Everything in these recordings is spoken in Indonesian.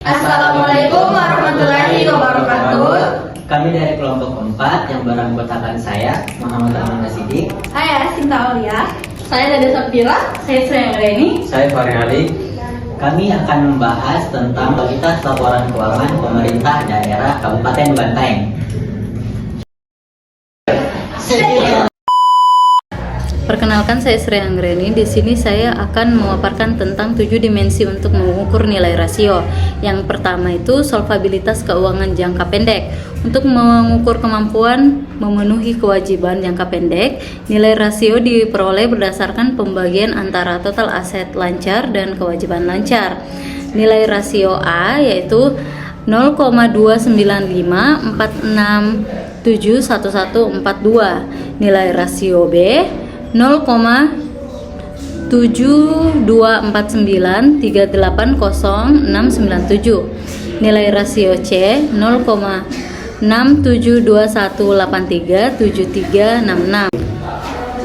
Assalamualaikum warahmatullahi wabarakatuh. Kami dari kelompok 4 yang beranggotakan saya, Muhammad Amanda Siddiq. Saya Sinta Aulia. Saya Dede Sapira. Saya Sri Anggreni. Saya Fahri Ali. Kami akan membahas tentang kualitas laporan keuangan pemerintah daerah Kabupaten Bantaeng. Perkenalkan, saya Sri Anggreni. Di sini saya akan memaparkan tentang 7 dimensi untuk mengukur nilai rasio. Yang pertama itu solvabilitas keuangan jangka pendek. Untuk mengukur kemampuan memenuhi kewajiban jangka pendek, nilai rasio diperoleh berdasarkan pembagian antara total aset lancar dan kewajiban lancar. Nilai rasio A yaitu 0,2954671142. Nilai rasio B 0,7249380697. Nilai rasio C 0,6721837366.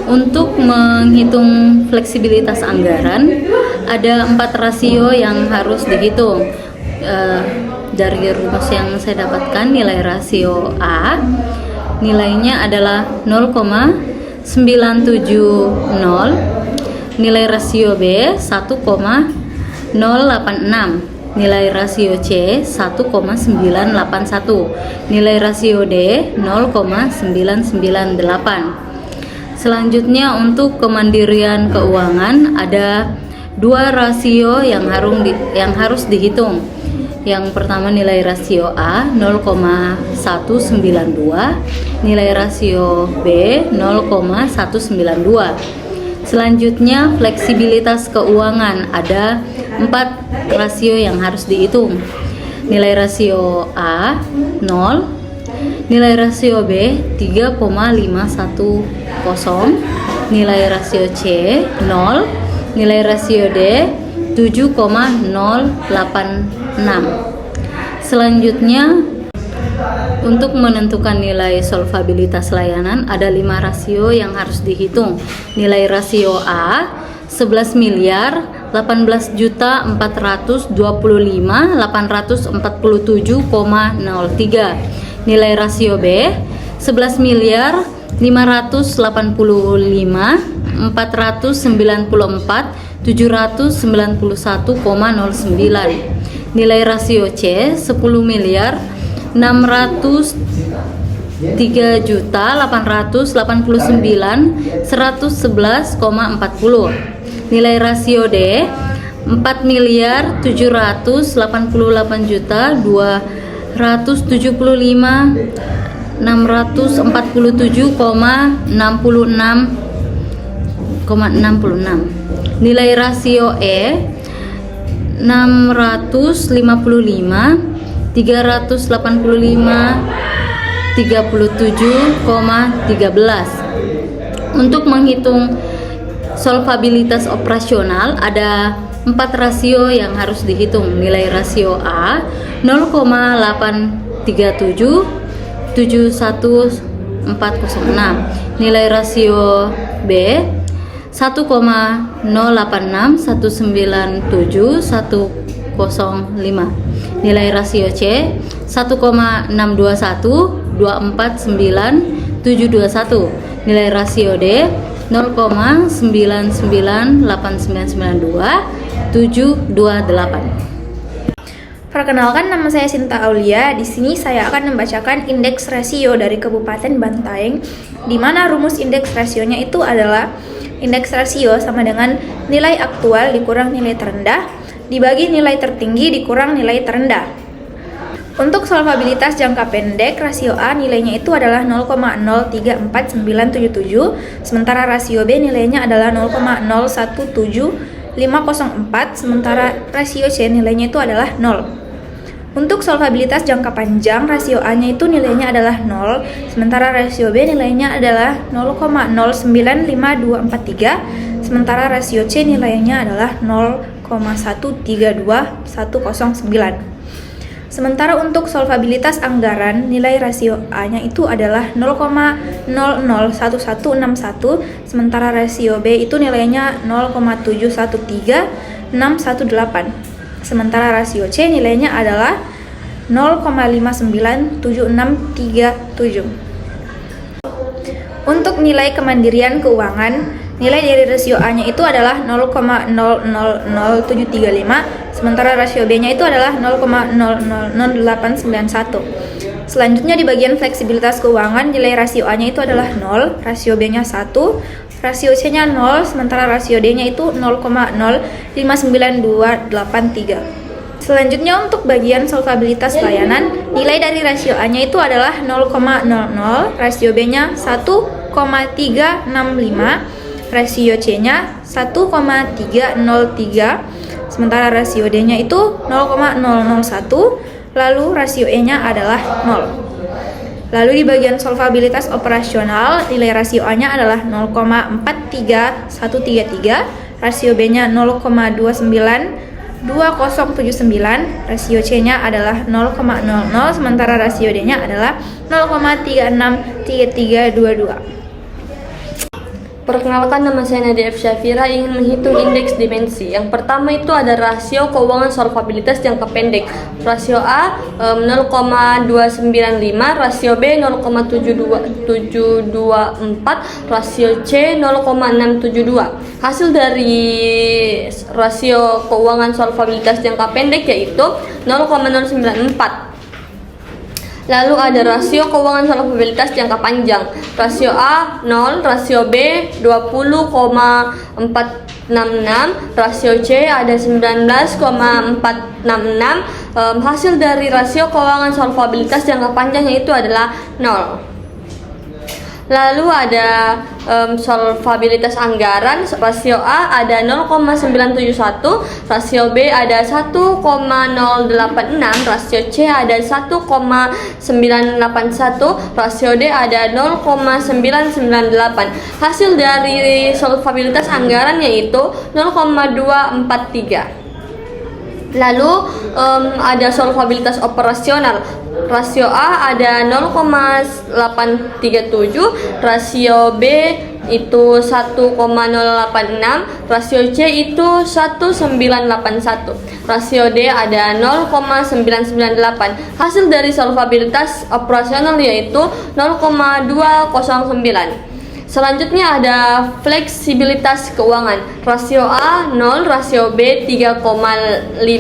Untuk menghitung fleksibilitas anggaran, ada 4 rasio yang harus dihitung. Dari rumus yang saya dapatkan, nilai rasio A nilainya adalah 0,970, nilai rasio B 1,086, nilai rasio C 1,981, nilai rasio D 0,998. Selanjutnya untuk kemandirian keuangan ada 2 rasio yang harus dihitung. Yang pertama nilai rasio A 0,192, nilai rasio B 0,192. Selanjutnya fleksibilitas keuangan ada 4 rasio yang harus dihitung. Nilai rasio A 0, nilai rasio B 3,510, nilai rasio C 0, nilai rasio D 7,086. Selanjutnya untuk menentukan nilai solvabilitas layanan ada 5 rasio yang harus dihitung. Nilai rasio A 11.425.847,03. Nilai rasio B 11.585.494.791,09. Nilai rasio C 10.603.889.111,40. Nilai rasio D 4.288.247,66,66. Nilai rasio E 655.385.37,13. Untuk menghitung solvabilitas operasional ada 4 rasio yang harus dihitung. Nilai rasio A 0,837.71406, nilai rasio B 1,086.197.105, nilai rasio C 1,621.249.721, nilai rasio D 0,998992728. Perkenalkan, nama saya Sinta Aulia. Di sini saya akan membacakan indeks rasio dari Kabupaten Bantaeng, di mana rumus indeks rasionya itu adalah indeks rasio sama dengan nilai aktual dikurang nilai terendah dibagi nilai tertinggi dikurang nilai terendah. Untuk solvabilitas jangka pendek, rasio A nilainya itu adalah 0,034977, sementara rasio B nilainya adalah 0,017504, sementara rasio C nilainya itu adalah 0. Untuk solvabilitas jangka panjang, rasio A-nya itu nilainya adalah 0, sementara rasio B nilainya adalah 0,035243, sementara rasio C nilainya adalah 0,132109. Sementara untuk solvabilitas anggaran, nilai rasio A-nya itu adalah 0,001161, sementara rasio B itu nilainya 0,713618. sementara rasio C nilainya adalah 0,597637. Untuk nilai kemandirian keuangan, nilai dari rasio A-nya itu adalah 0,000735, sementara rasio B-nya itu adalah 0,000891. Selanjutnya di bagian fleksibilitas keuangan, nilai rasio A-nya itu adalah 0, rasio B-nya 1, rasio C-nya 0, sementara rasio D-nya itu 0,059283. Selanjutnya untuk bagian solvabilitas layanan, nilai dari rasio A-nya itu adalah 0,00, rasio B-nya 1,365, rasio C-nya 1,303, sementara rasio D-nya itu 0,001, lalu rasio E-nya adalah 0. Lalu di bagian solvabilitas operasional, nilai rasio A-nya adalah 0,43133, rasio B-nya 0,292079, rasio C-nya adalah 0,00, sementara rasio D-nya adalah 0,363322. Perkenalkan, nama saya Nadia F. Syafira, ingin menghitung indeks dimensi. Yang pertama itu ada rasio keuangan solvabilitas jangka pendek. Rasio A 0,295, rasio B 0,724, rasio C 0,672. Hasil dari rasio keuangan solvabilitas jangka pendek yaitu 0,094. Lalu ada rasio keuangan solvabilitas jangka panjang. Rasio A 0, rasio B 20,466, rasio C ada 19,466. Hasil dari rasio keuangan solvabilitas jangka panjang yaitu adalah 0. Lalu ada solvabilitas anggaran. Rasio A ada 0,971, rasio B ada 1,086, rasio C ada 1,981, rasio D ada 0,998. Hasil dari solvabilitas anggaran yaitu 0,243. Lalu ada solvabilitas operasional. Rasio A ada 0,837, rasio B itu 1,086, rasio C itu 1981, rasio D ada 0,998. Hasil dari solvabilitas operasional yaitu 0,209. Selanjutnya ada fleksibilitas keuangan. Rasio A 0, rasio B 3,510,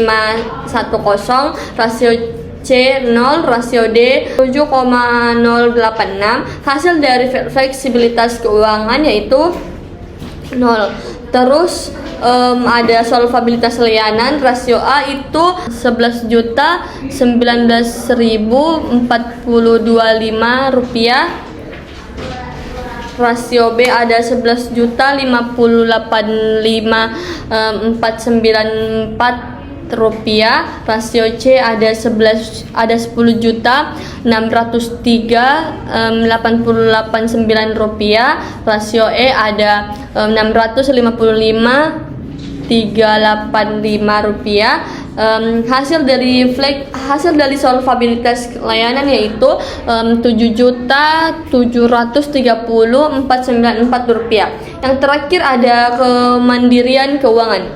rasio C 0, rasio D 7,086. Hasil dari fleksibilitas keuangan yaitu 0. Terus ada solvabilitas layanan. Rasio A itu 11.019.042,5 rupiah. Rasio B ada 11.058.594 rupiah. Rasio C ada 10.603.889 rupiah. Rasio E ada 655.385 rupiah. Hasil dari solvabilitas layanan yaitu 7.730.494 rupiah. Yang terakhir ada kemandirian keuangan.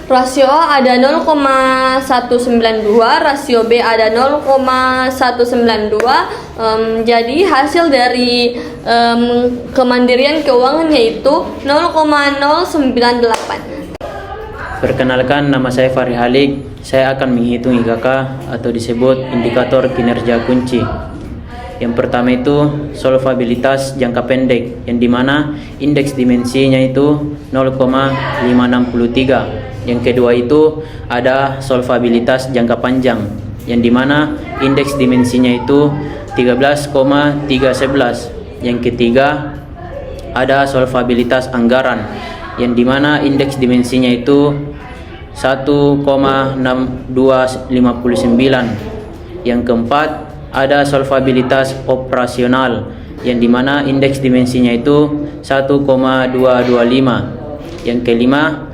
Rasio A ada 0,192, rasio B ada 0,192. Jadi hasil dari kemandirian keuangan yaitu 0,098. Perkenalkan, nama saya Fahri Halik. Saya akan menghitung IKK atau disebut indikator kinerja kunci. Yang pertama itu solvabilitas jangka pendek, yang dimana indeks dimensinya itu 0,563. Yang kedua itu ada solvabilitas jangka panjang, yang dimana indeks dimensinya itu 13,311. Yang ketiga ada solvabilitas anggaran, yang dimana indeks dimensinya itu 1,6259. Yang keempat ada solvabilitas operasional, yang dimana indeks dimensinya itu 1,225. Yang kelima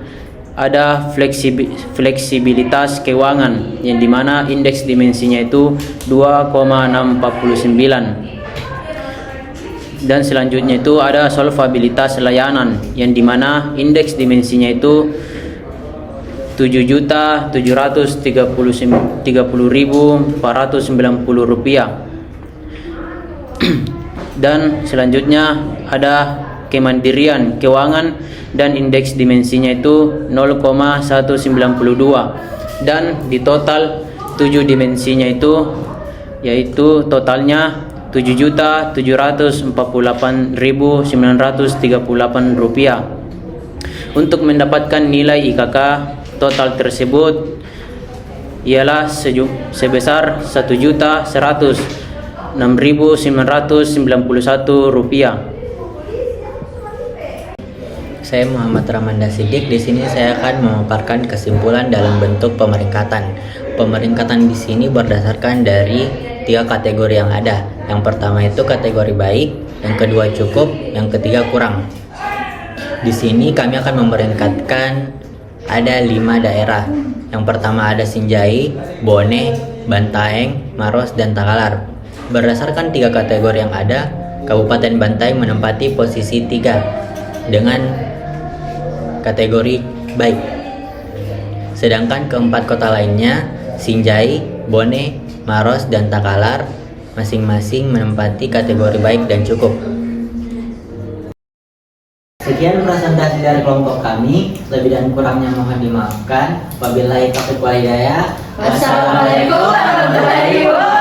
ada fleksibilitas keuangan, yang dimana indeks dimensinya itu 2,649. Dan selanjutnya itu ada solvabilitas layanan, yang dimana indeks dimensinya itu Rp7.730.490 dan selanjutnya ada kemandirian keuangan dan indeks dimensinya itu 0,192 dan di total 7 dimensinya itu yaitu totalnya Rp7.748.938. Untuk mendapatkan nilai IKK total tersebut ialah sebesar Rp1.106.991. Saya Muhammad Ramanda Siddiq. Di sini saya akan memaparkan kesimpulan dalam bentuk pemeringkatan. Pemeringkatan di sini berdasarkan dari 3 kategori yang ada. Yang pertama itu kategori baik, yang kedua cukup, yang ketiga kurang. Di sini kami akan memeringkatkan ada 5 daerah. Yang pertama ada Sinjai, Bone, Bantaeng, Maros, dan Takalar. Berdasarkan 3 kategori yang ada, Kabupaten Bantaeng menempati posisi 3 dengan kategori baik. Sedangkan keempat kota lainnya, Sinjai, Bone, Maros, dan Takalar masing-masing menempati kategori baik dan cukup. Sekian presentasi dari kelompok kami. Lebih dan kurangnya mohon dimaafkan. Wabillahi taufiq wal hidayah. Wassalamualaikum warahmatullahi wabarakatuh.